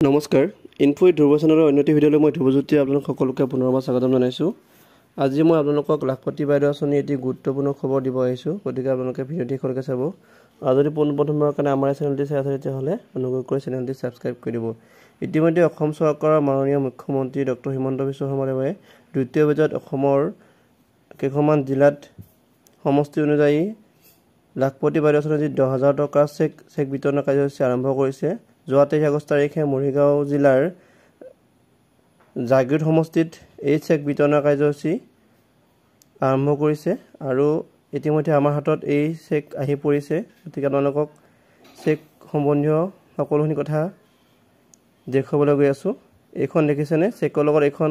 নমস্কাৰ ইনফো ধ্ৰুৱ চেনেলৰ অন্যটি ভিডিঅ'লৈ মই ধ্ৰুৱজ্যোতি আপোনালোক সকলোকে পুনৰবাৰ স্বাগতম জনাইছোঁ। আজি মই আপোনালোকক লাখপতি বাইদেউ আঁচনি এটি গুৰুত্বপূৰ্ণ খবৰ দিব আহিছোঁ, গতিকে আপোনালোকে ভিডিঅ'টি শেষলৈকে চাব। আৰু যদি পোনপ্ৰথমবাৰৰ কাৰণে আমাৰ চেনেলটি চাই আছে তেতিয়াহ'লে অনুগ্ৰহ কৰি চেনেলটি ছাবস্ক্ৰাইব কৰি দিব। ইতিমধ্যে অসম চৰকাৰৰ মাননীয় মুখ্যমন্ত্ৰী ডক্টৰ হিমন্ত বিশ্ব শৰ্মাদেৱে দ্বিতীয় পৰ্যায়ত অসমৰ কেইখনমান জিলাত সমষ্টি অনুযায়ী লাখপতি বাইদেউ আঁচনি 10,000 টকাৰ চেক বিতৰণ কাৰ্যসূচী আৰম্ভ কৰিছে। যোৱা 23 আগষ্ট তাৰিখে মৰিগাঁও জিলাৰ জাগিৰোড সমষ্টিত এই চেক বিতৰণ কাৰ্যসূচী আৰম্ভ কৰিছে আৰু ইতিমধ্যে আমাৰ হাতত এই চেক আহি পৰিছে। গতিকে আপোনালোকক চেক সম্বন্ধীয় সকলোখিনি কথা দেখুৱাবলৈ গৈ আছোঁ। এইখন দেখিছেনে, চেকৰ লগত এখন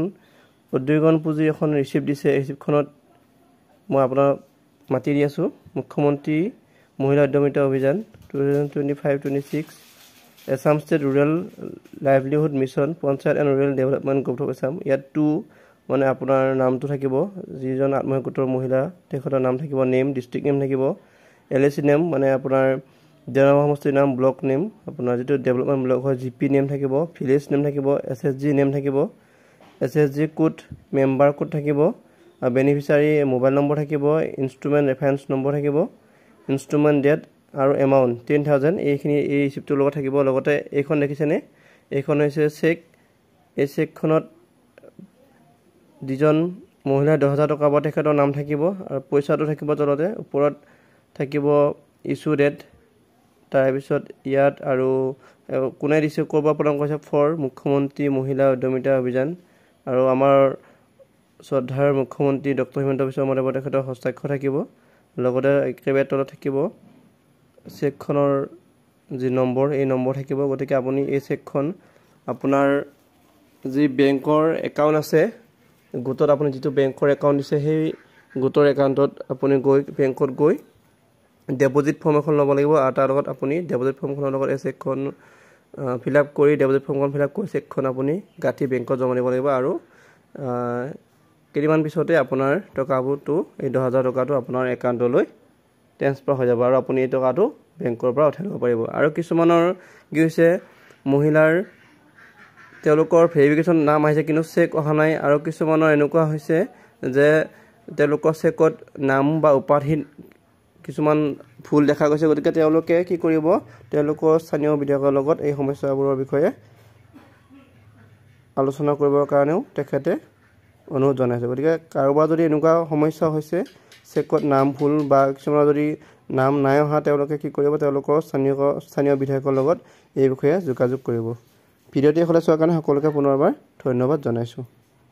উদ্যোগন পুঁজিৰ এখন ৰিচিপ্ট দিছে। এই ৰিচিপ্টখনত মই আপোনাক মাতি দি আছোঁ মুখ্যমন্ত্ৰী মহিলা উদ্যমিতা অভিযান 2025-26 Assam State Rural Livelihood Mission panchayat and rural development group of Assam. ইয়াত মানে আপোনাৰ নামটো থাকিব, যিজন আত্মসহায়ক গোটৰ মহিলা তেখেতৰ নাম থাকিব, নেম, ডিষ্ট্ৰিক্ট নেম থাকিব, LAC নেম মানে আপোনাৰ দেওৰাম সমষ্টিৰ নাম, ব্লক নেম, আপোনাৰ যিটো ডেভেলপমেণ্ট ব্লক হয় GP নেম থাকিব, ভিলেজ নেম থাকিব, SSG নেম থাকিব, SSG কোড, মেম্বাৰ কোড থাকিব, বেনিফিচাৰী মোবাইল নম্বৰ থাকিব, ইনষ্ট্ৰুমেণ্ট ৰেফাৰেঞ্চ নম্বৰ থাকিব, ইনষ্ট্ৰুমেণ্ট ডেট আৰু এমাউণ্ট 10,000 এইখিনি এই ৰিচিপ্টটোৰ লগত থাকিব। লগতে এইখন দেখিছেনে, এইখন হৈছে চেক। এই চেকখনত যিজন মহিলাই 10,000 টকা পাব তেখেতৰ নাম থাকিব আৰু পইচাটো থাকিব তলতে, ওপৰত থাকিব ইছ্যু ডেট, তাৰপিছত ইয়াত আৰু কোনে দিছে, ক'ৰ পৰা প্ৰদান কৰিছে, ফৰ মুখ্যমন্ত্ৰী মহিলা উদ্যমিতা অভিযান আৰু আমাৰ শ্ৰদ্ধাৰ মুখ্যমন্ত্ৰী ডক্টৰ হিমন্ত বিশ্ব শৰ্মাদেৱৰ তেখেতৰ হস্তাক্ষৰ থাকিব। লগতে একেবাৰে তলত থাকিব চেকখনৰ যি নম্বৰ, এই নম্বৰ থাকিব। গতিকে আপুনি এই চেকখন আপোনাৰ যি বেংকৰ একাউণ্ট আছে, গোটত আপুনি যিটো বেংকৰ একাউণ্ট দিছে সেই গোটৰ একাউণ্টত আপুনি বেংকত গৈ ডেপজিট ফৰ্ম এখন ল'ব লাগিব আৰু তাৰ লগত আপুনি ডেপজিট ফৰ্মখনৰ লগত এই চেকখন ফিল আপ কৰি ডেপজিট ফৰ্মখন ফিল আপ কৰি চেকখন আপুনি গাঁঠি বেংকত জমা দিব লাগিব আৰু কেইদিনমান পিছতে আপোনাৰ টকাবোৰটো এই 10,000 টকাটো আপোনাৰ একাউণ্টলৈ ট্ৰেন্সফাৰ হৈ যাব আৰু আপুনি এই টকাটো বেংকৰ পৰা উঠাই ল'ব পাৰিব। আৰু কিছুমানৰ কি হৈছে, মহিলাৰ তেওঁলোকৰ ভেৰিফিকেশ্যন নাম আহিছে কিন্তু চেক অহা নাই, আৰু কিছুমানৰ এনেকুৱা হৈছে যে তেওঁলোকৰ চেকত নাম বা উপাধি কিছুমান ভুল দেখা গৈছে। গতিকে তেওঁলোকে কি কৰিব, তেওঁলোকৰ স্থানীয় বিধায়কৰ লগত এই সমস্যাবোৰৰ বিষয়ে আলোচনা কৰিবৰ কাৰণেও তেখেতে অনুৰোধ জনাইছে। গতিকে কাৰোবাৰ যদি এনেকুৱা সমস্যা হৈছে, চেকত নাম ভুল বা কিছুমানৰ যদি নাম নাই অহা, তেওঁলোকে কি কৰিব, তেওঁলোকৰ স্থানীয় বিধায়কৰ লগত এই বিষয়ে যোগাযোগ কৰিব। ভিডিঅ'টি হ'লে চোৱাৰ কাৰণে সকলোকে পুনৰবাৰ ধন্যবাদ জনাইছোঁ।